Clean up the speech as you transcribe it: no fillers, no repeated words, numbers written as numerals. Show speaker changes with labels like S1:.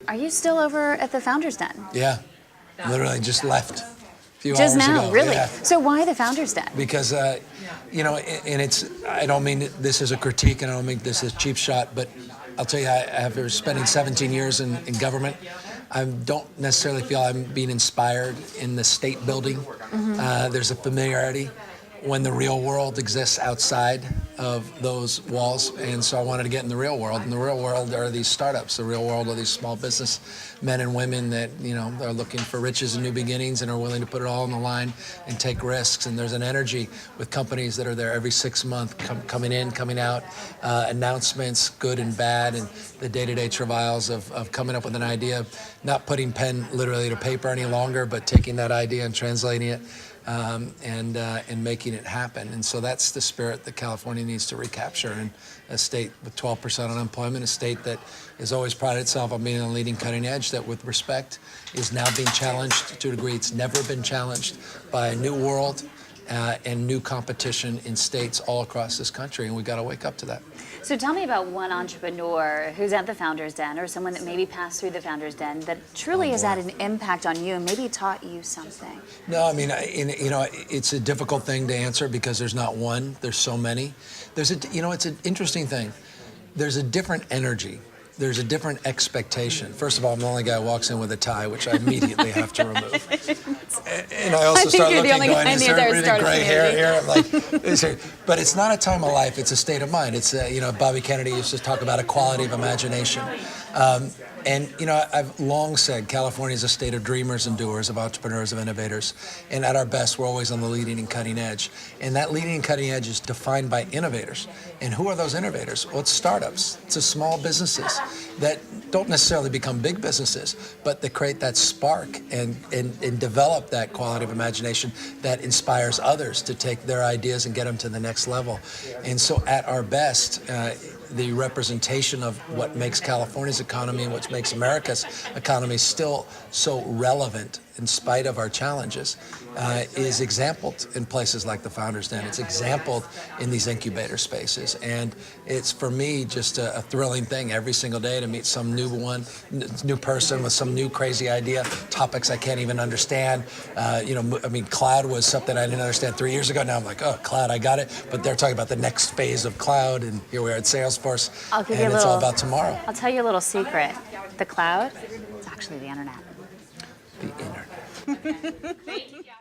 S1: Are you still over at the Founders Den?
S2: Yeah, literally just left a few
S1: Just
S2: hours
S1: now,
S2: ago.
S1: really?
S2: Yeah.
S1: So why the Founders Den?
S2: Because, you know, and I don't mean this as a critique, and I don't mean this as a cheap shot, but I'll tell you, after spending 17 years in government, I don't necessarily feel I'm being inspired in the state building. There's a familiarity when the real world exists outside of those walls, and so I wanted to get in the real world. And the real world are these startups. The real world are these small business men and women that, you know, are looking for riches and new beginnings and are willing to put it all on the line and take risks. And there's an energy with companies that are there every 6 months, coming in, coming out, announcements, good and bad, and the day-to-day travails of coming up with an idea, not putting pen literally to paper any longer, but taking that idea and translating it. And making it happen. And so that's the spirit that California needs to recapture. And a state with 12% unemployment, a state that has always prided itself on being on the leading cutting edge, that with respect is now being challenged to a degree it's never been challenged by a new world and new competition in states all across this country. And we've got to wake up to that.
S1: So tell me about one entrepreneur who's at the Founders Den, or someone that maybe passed through the Founders Den that truly has had an impact on you and maybe taught you something.
S2: No, I mean, you know, it's a difficult thing to answer because there's not one. There's so many. You know, it's an interesting thing. There's a different energy. There's a different expectation. First of all, I'm the only guy who walks in with a tie, which I immediately have to remove. And I also start looking, going, is there really gray hair here? I'm like, but it's not a time of life. It's a state of mind. It's, you know, Bobby Kennedy used to talk about a quality of imagination. And, you know, I've long said California is a state of dreamers and doers, of entrepreneurs, of innovators. And at our best, we're always on the leading and cutting edge. And that leading and cutting edge is defined by innovators. And who are those innovators? Well, it's startups. It's the small businesses that don't necessarily become big businesses, but they create that spark and develop that quality of imagination that inspires others to take their ideas and get them to the next level. And so at our best, the representation of what makes California's economy and what makes America's economy still so relevant in spite of our challenges is exampled in places like the Founders Den. It's exampled in these incubator spaces. And it's, for me, just a thrilling thing every single day to meet some new person with some new crazy idea, topics I can't even understand. You know, I mean, cloud was something I didn't understand 3 years ago. Now I'm like, oh, cloud, I got it. But they're talking about the next phase of cloud, and here we are at Salesforce, and it's all about tomorrow.
S1: I'll tell you a little secret. The cloud, it's actually the internet.
S2: The internet.
S3: Thank you, Gavin.